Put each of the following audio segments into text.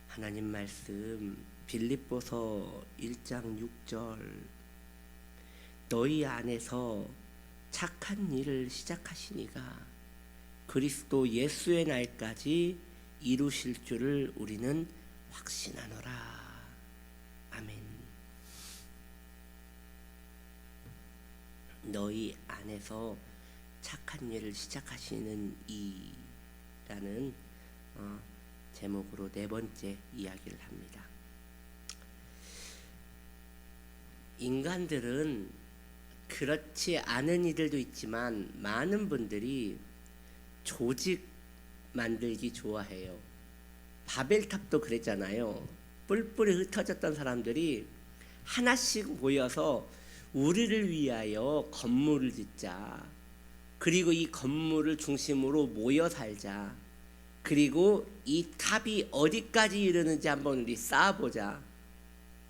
하나님 말씀 빌립보서 1장 6절 너희 안에서 착한 일을 시작하시니가 그리스도 예수의 날까지 이루실 줄을 우리는 확신하노라. 아멘. 너희 안에서 착한 일을 시작하시는 이라는 제목으로 네 번째 이야기를 합니다. 인간들은 그렇지 않은 이들도 있지만 많은 분들이 조직 만들기 좋아해요. 바벨탑도 그랬잖아요. 뿔뿔이 흩어졌던 사람들이 하나씩 모여서 우리를 위하여 건물을 짓자. 그리고 이 건물을 중심으로 모여 살자. 그리고 이 탑이 어디까지 이르는지 한번 우리 쌓아보자.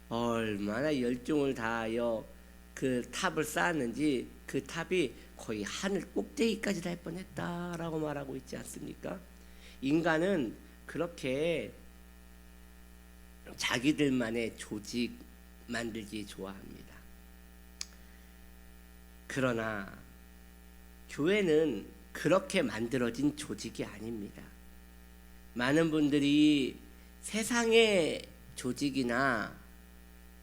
얼마나 열정을 다하여 그 탑을 쌓았는지 그 탑이 거의 하늘 꼭대기까지 달 뻔했다라고 말하고 있지 않습니까? 인간은 그렇게 자기들만의 조직 만들기 좋아합니다. 그러나 교회는 그렇게 만들어진 조직이 아닙니다. 많은 분들이 세상의 조직이나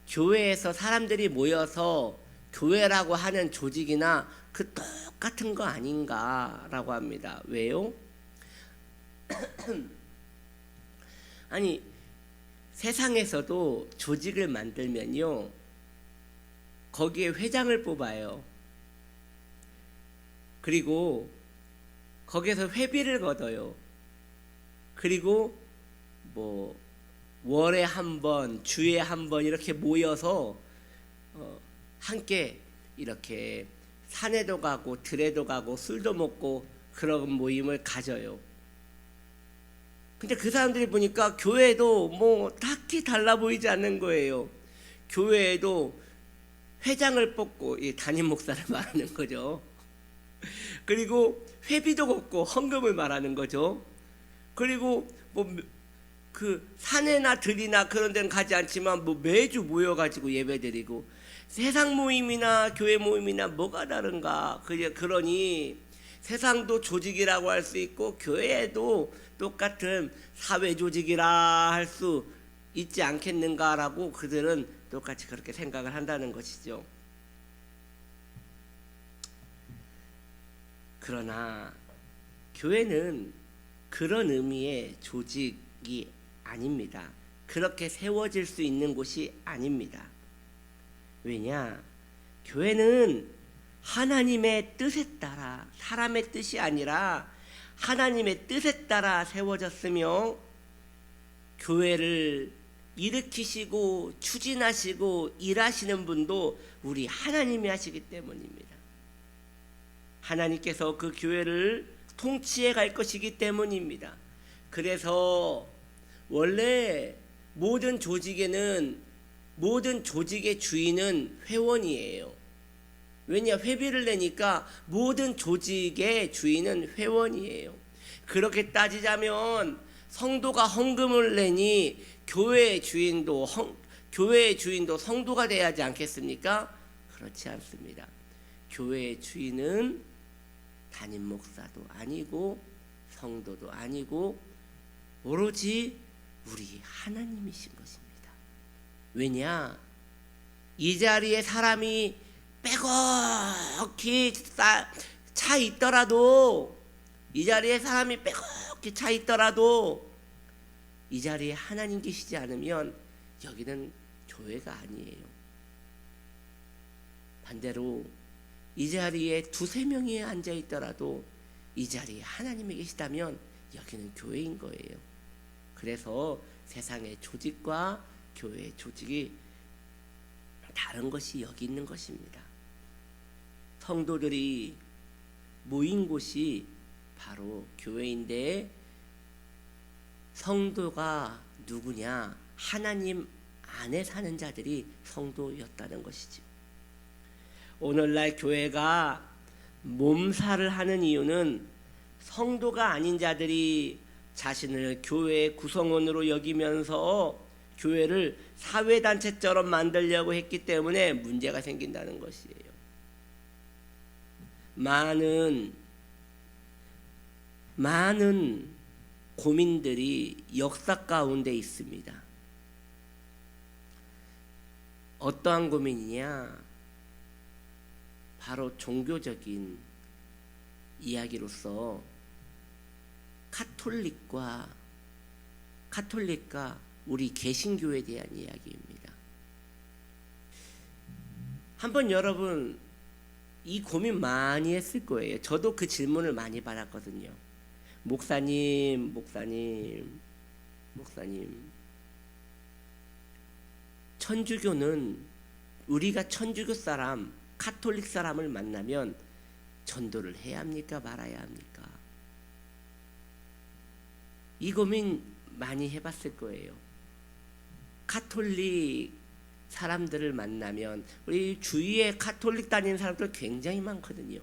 교회에서 사람들이 모여서 교회라고 하는 조직이나 그 똑같은 거 아닌가라고 합니다. 왜요? 아니 세상에서도 조직을 만들면요 거기에 회장을 뽑아요. 그리고 거기에서 회비를 걷어요. 그리고 뭐 월에 한 번, 주에 한 번 이렇게 모여서 함께 이렇게 산에도 가고 들에도 가고 술도 먹고 그런 모임을 가져요. 근데 그 사람들이 보니까 교회도 뭐 딱히 달라 보이지 않는 거예요. 교회에도 회장을 뽑고 이 담임 목사를 말하는 거죠. 그리고 회비도 걷고 헌금을 말하는 거죠. 그리고 뭐 그 산에나 들이나 그런 데는 가지 않지만 뭐 매주 모여가지고 예배드리고 세상 모임이나 교회 모임이나 뭐가 다른가? 그러니 세상도 조직이라고 할 수 있고 교회에도 똑같은 사회 조직이라 할 수 있지 않겠는가라고 그들은 똑같이 그렇게 생각을 한다는 것이죠. 그러나 교회는 그런 의미의 조직이 아닙니다. 그렇게 세워질 수 있는 곳이 아닙니다. 왜냐? 교회는 하나님의 뜻에 따라 사람의 뜻이 아니라 하나님의 뜻에 따라 세워졌으며 교회를 일으키시고 추진하시고 일하시는 분도 우리 하나님이 하시기 때문입니다. 하나님께서 그 교회를 통치해 갈 것이기 때문입니다. 그래서 원래 모든 조직의 주인은 회원이에요. 왜냐? 회비를 내니까 모든 조직의 주인은 회원이에요. 그렇게 따지자면 성도가 헌금을 내니 교회의 주인도 성도가 돼야 하지 않겠습니까? 그렇지 않습니다. 교회의 주인은 담임 목사도 아니고 성도도 아니고 오로지 우리 하나님이신 것입니다. 왜냐? 이 자리에 사람이 빼곡히 차 있더라도 이 자리에 하나님 계시지 않으면 여기는 교회가 아니에요. 반대로 이 자리에 두세 명이 앉아 있더라도 이 자리에 하나님이 계시다면 여기는 교회인 거예요. 그래서 세상의 조직과 교회의 조직이 다른 것이 여기 있는 것입니다. 성도들이 모인 곳이 바로 교회인데 성도가 누구냐? 하나님 안에 사는 자들이 성도였다는 것이죠. 오늘날 교회가 몸살을 하는 이유는 성도가 아닌 자들이 자신을 교회의 구성원으로 여기면서 교회를 사회단체처럼 만들려고 했기 때문에 문제가 생긴다는 것이에요. 많은 고민들이 역사 가운데 있습니다. 어떠한 고민이냐? 바로 종교적인 이야기로서 카톨릭과 우리 개신교에 대한 이야기입니다. 한번 여러분 이 고민 많이 했을 거예요. 저도 그 질문을 많이 받았거든요. 목사님, 천주교는 우리가 천주교 사람, 카톨릭 사람을 만나면 전도를 해야 합니까? 말아야 합니까? 이 고민 많이 해봤을 거예요. 카톨릭 사람들을 만나면 우리 주위에 카톨릭 다니는 사람들 굉장히 많거든요.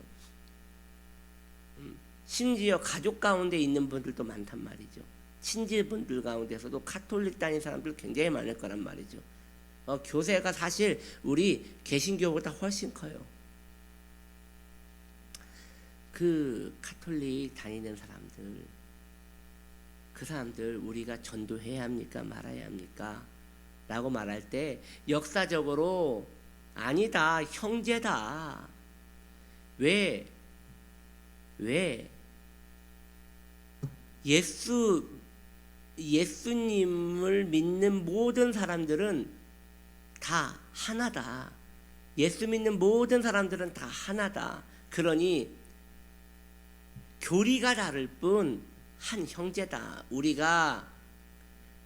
심지어 가족 가운데 있는 분들도 많단 말이죠. 친지분들 가운데서도 카톨릭 다니는 사람들 굉장히 많을 거란 말이죠. 교세가 사실 우리 개신교보다 훨씬 커요. 그 카톨릭 다니는 사람들, 그 사람들 우리가 전도해야 합니까? 말아야 합니까? 라고 말할 때 역사적으로 아니다, 형제다. 왜? 예수님을 믿는 모든 사람들은 다 하나다. 예수 믿는 모든 사람들은 다 하나다. 그러니 교리가 다를 뿐 한 형제다. 우리가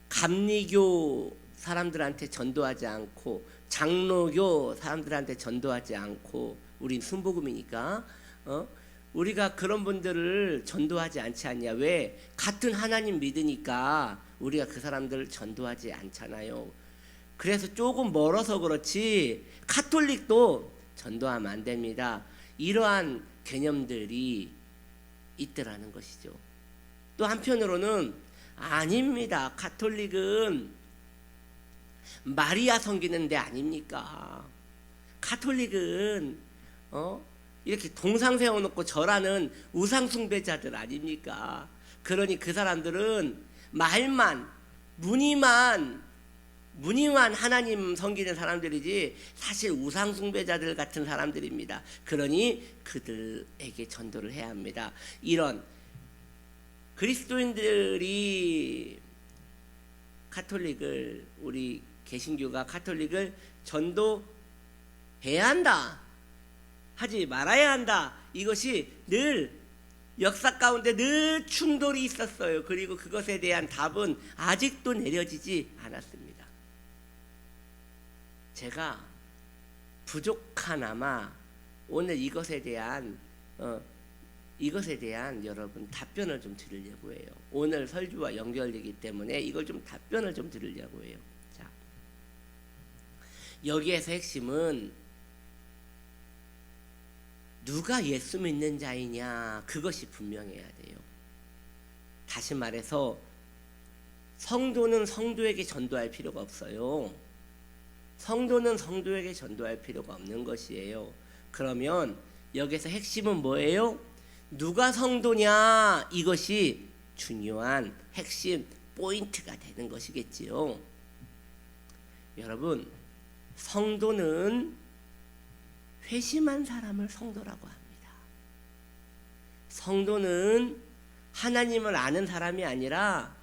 감리교 사람들한테 전도하지 않고 장로교 사람들한테 전도하지 않고 우린 순복음이니까 우리가 그런 분들을 전도하지 않지 않냐. 왜? 같은 하나님 믿으니까 우리가 그 사람들을 전도하지 않잖아요. 그래서 조금 멀어서 그렇지 카톨릭도 전도하면 안 됩니다. 이러한 개념들이 있더라는 것이죠. 또 한편으로는 아닙니다. 카톨릭은 마리아 섬기는 데 아닙니까? 카톨릭은 이렇게 동상 세워놓고 절하는 우상 숭배자들 아닙니까? 그러니 그 사람들은 말만 무늬만 하나님 섬기는 사람들이지 사실 우상 숭배자들 같은 사람들입니다. 그러니 그들에게 전도를 해야 합니다. 이런 그리스도인들이 카톨릭을 우리 개신교가 카톨릭을 전도해야 한다. 하지 말아야 한다. 이것이 늘 역사 가운데 늘 충돌이 있었어요. 그리고 그것에 대한 답은 아직도 내려지지 않았습니다. 제가 부족하나마 오늘 이것에 대한 여러분 답변을 좀 드리려고 해요. 오늘 설교와 연결되기 때문에 이걸 좀 답변을 좀 드리려고 해요. 자, 여기에서 핵심은 누가 예수 믿는 자이냐, 그것이 분명해야 돼요. 다시 말해서 성도는 성도에게 전도할 필요가 없어요. 성도는 성도에게 전도할 필요가 없는 것이에요. 그러면 여기서 핵심은 뭐예요? 누가 성도냐, 이것이 중요한 핵심 포인트가 되는 것이겠지요. 여러분, 성도는 회심한 사람을 성도라고 합니다. 성도는 하나님을 아는 사람이 아니라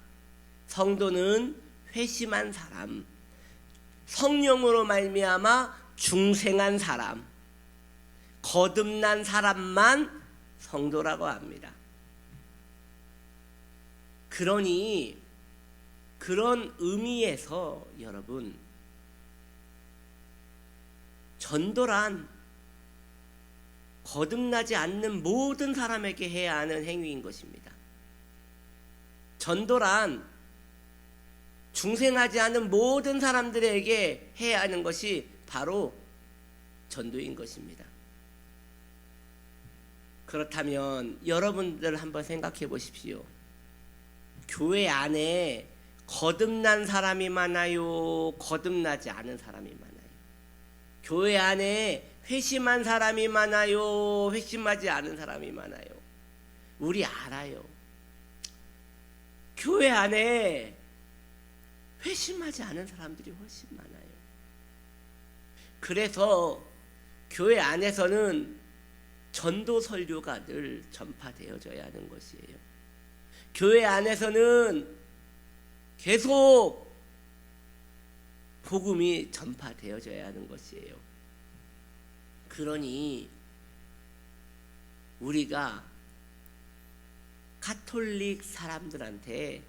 성도는 회심한 사람, 성령으로 말미암아 중생한 사람, 거듭난 사람만 성도라고 합니다. 그러니 그런 의미에서 여러분, 전도란 거듭나지 않는 모든 사람에게 해야 하는 행위인 것입니다. 전도란 중생하지 않은 모든 사람들에게 해야 하는 것이 바로 전도인 것입니다. 그렇다면 여러분들 한번 생각해 보십시오. 교회 안에 거듭난 사람이 많아요, 거듭나지 않은 사람이 많아요? 교회 안에 회심한 사람이 많아요, 회심하지 않은 사람이 많아요? 우리 알아요. 교회 안에 회심하지 않은 사람들이 훨씬 많아요. 그래서 교회 안에서는 전도 설교가 늘 전파되어져야 하는 것이에요. 교회 안에서는 계속 복음이 전파되어져야 하는 것이에요. 그러니 우리가 가톨릭 사람들한테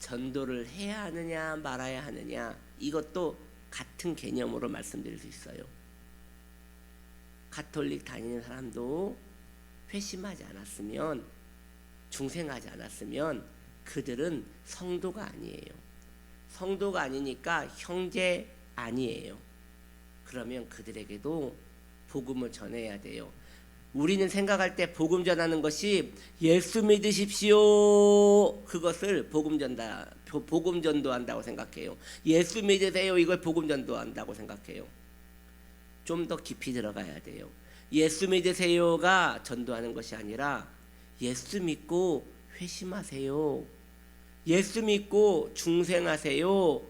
전도를 해야 하느냐 말아야 하느냐, 이것도 같은 개념으로 말씀드릴 수 있어요. 가톨릭 다니는 사람도 회심하지 않았으면, 중생하지 않았으면 그들은 성도가 아니에요. 성도가 아니니까 형제 아니에요. 그러면 그들에게도 복음을 전해야 돼요. 우리는 생각할 때 복음 전하는 것이 예수 믿으십시오, 그것을 복음 전도한다고 생각해요. 예수 믿으세요, 이걸 복음 전도한다고 생각해요. 좀 더 깊이 들어가야 돼요. 예수 믿으세요가 전도하는 것이 아니라 예수 믿고 회심하세요, 예수 믿고 중생하세요,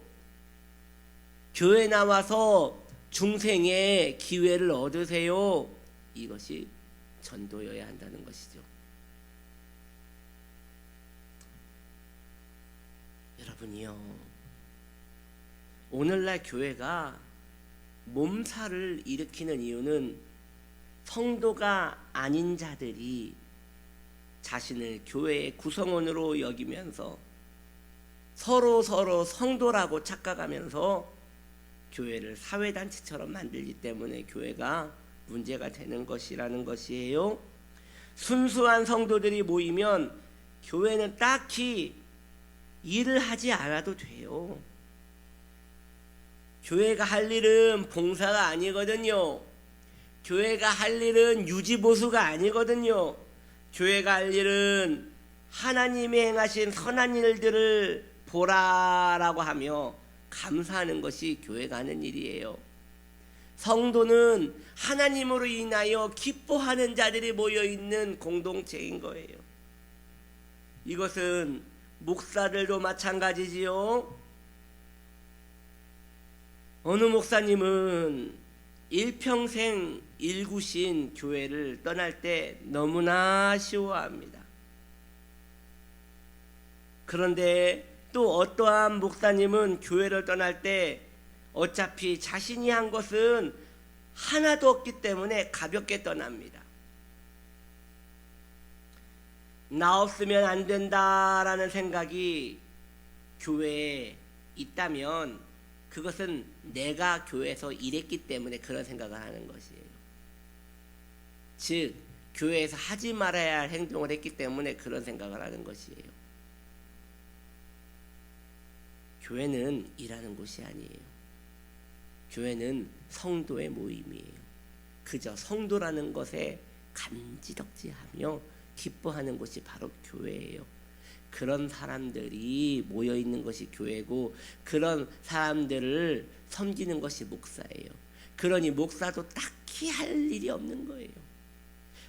교회 나와서 중생의 기회를 얻으세요, 이것이 전도여야 한다는 것이죠. 여러분이요, 오늘날 교회가 몸살을 일으키는 이유는 성도가 아닌 자들이 자신을 교회의 구성원으로 여기면서 서로 성도라고 착각하면서 교회를 사회단체처럼 만들기 때문에 교회가 문제가 되는 것이라는 것이에요. 순수한 성도들이 모이면 교회는 딱히 일을 하지 않아도 돼요. 교회가 할 일은 봉사가 아니거든요. 교회가 할 일은 유지보수가 아니거든요. 교회가 할 일은 하나님이 행하신 선한 일들을 보라라고 하며 감사하는 것이 교회가 하는 일이에요. 성도는 하나님으로 인하여 기뻐하는 자들이 모여있는 공동체인 거예요. 이것은 목사들도 마찬가지지요. 어느 목사님은 일평생 일구신 교회를 떠날 때 너무나 아쉬워합니다. 그런데 또 어떠한 목사님은 교회를 떠날 때 어차피 자신이 한 것은 하나도 없기 때문에 가볍게 떠납니다. 나 없으면 안 된다라는 생각이 교회에 있다면 그것은 내가 교회에서 일했기 때문에 그런 생각을 하는 것이에요. 즉 교회에서 하지 말아야 할 행동을 했기 때문에 그런 생각을 하는 것이에요. 교회는 일하는 곳이 아니에요. 교회는 성도의 모임이에요. 그저 성도라는 것에 감지덕지하며 기뻐하는 곳이 바로 교회예요. 그런 사람들이 모여있는 것이 교회고, 그런 사람들을 섬기는 것이 목사예요. 그러니 목사도 딱히 할 일이 없는 거예요.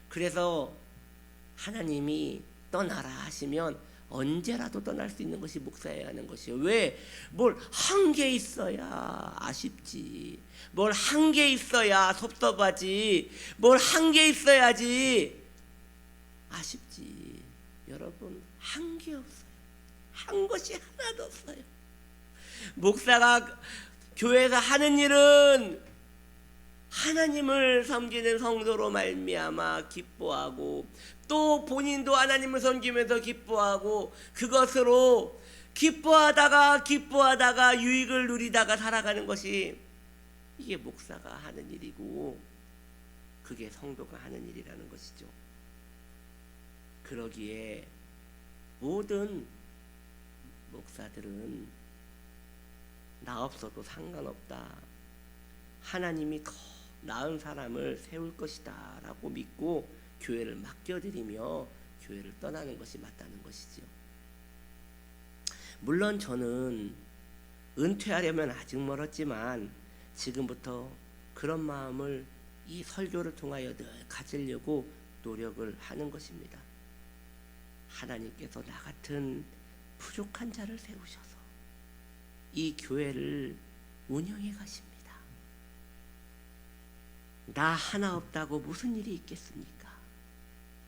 그래서 하나님이 떠나라 하시면 언제라도 떠날 수 있는 것이 목사여야 하는 것이에요. 왜? 뭘 한 게 있어야 아쉽지, 뭘 한 게 있어야 섭섭하지, 뭘 한 게 있어야지 아쉽지. 여러분, 한 게 없어요. 한 것이 하나도 없어요. 목사가 교회에서 하는 일은 하나님을 섬기는 성도로 말미암아 기뻐하고, 또 본인도 하나님을 섬기면서 기뻐하고, 그것으로 기뻐하다가 유익을 누리다가 살아가는 것이, 이게 목사가 하는 일이고 그게 성도가 하는 일이라는 것이죠. 그러기에 모든 목사들은 나 없어도 상관없다, 하나님이 더 나은 사람을 세울 것이다 라고 믿고 교회를 맡겨드리며 교회를 떠나는 것이 맞다는 것이죠. 물론 저는 은퇴하려면 아직 멀었지만 지금부터 그런 마음을 이 설교를 통하여 늘 가지려고 노력을 하는 것입니다. 하나님께서 나 같은 부족한 자를 세우셔서 이 교회를 운영해 가십니다. 나 하나 없다고 무슨 일이 있겠습니까?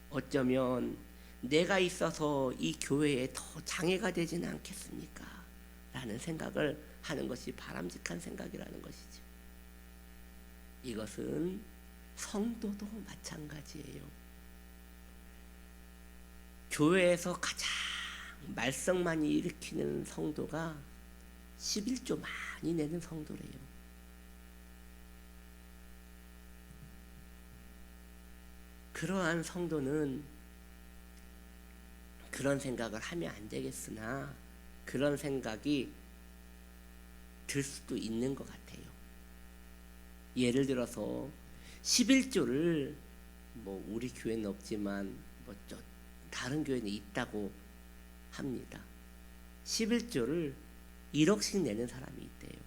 어쩌면 내가 있어서 이 교회에 더 장애가 되지는 않겠습니까? 라는 생각을 하는 것이 바람직한 생각이라는 것이죠. 이것은 성도도 마찬가지예요. 교회에서 가장 말썽 많이 일으키는 성도가 11조 많이 내는 성도래요. 그러한 성도는 그런 생각을 하면 안 되겠으나 그런 생각이 들 수도 있는 것 같아요. 예를 들어서 11조를 뭐 우리 교회는 없지만 뭐 다른 교회는 있다고 합니다. 11조를 1억씩 내는 사람이 있대요.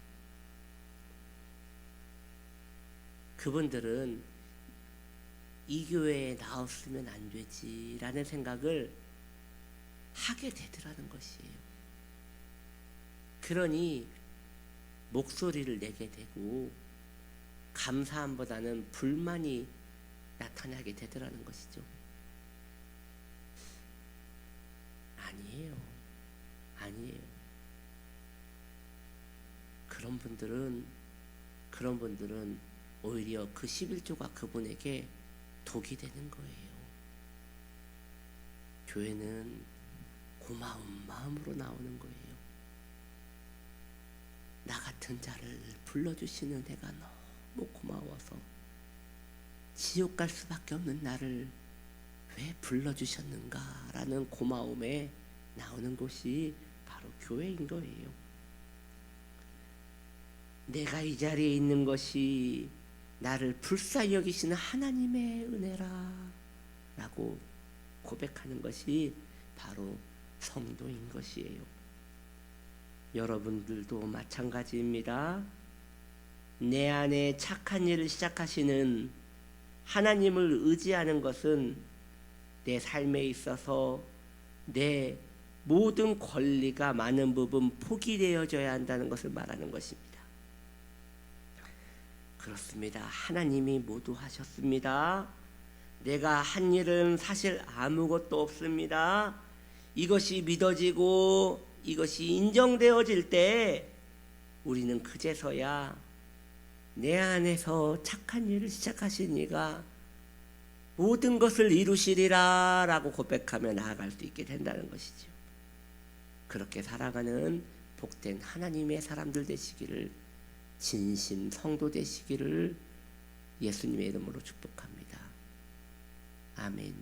그분들은 이 교회에 나왔으면 안 되지라는 생각을 하게 되더라는 것이에요. 그러니 목소리를 내게 되고 감사함보다는 불만이 나타나게 되더라는 것이죠. 아니에요. 그런 분들은 오히려 그 11조가 그분에게 독이 되는 거예요. 교회는 고마운 마음으로 나오는 거예요. 나 같은 자를 불러주시는 은혜가 너무 고마워서 지옥 갈 수밖에 없는 나를 왜 불러주셨는가라는 고마움에 나오는 곳이 바로 교회인 거예요. 내가 이 자리에 있는 것이 나를 불쌍히 여기시는 하나님의 은혜라 라고 고백하는 것이 바로 성도인 것이에요. 여러분들도 마찬가지입니다. 내 안에 착한 일을 시작하시는 하나님을 의지하는 것은 내 삶에 있어서 내 모든 권리가 많은 부분 포기되어져야 한다는 것을 말하는 것입니다. 그렇습니다. 하나님이 모두 하셨습니다. 내가 한 일은 사실 아무것도 없습니다. 이것이 믿어지고 이것이 인정되어질 때 우리는 그제서야 내 안에서 착한 일을 시작하신 이가 모든 것을 이루시리라 라고 고백하며 나아갈 수 있게 된다는 것이죠. 그렇게 살아가는 복된 하나님의 사람들 되시기를, 진심 성도 되시기를 예수님의 이름으로 축복합니다. 아멘.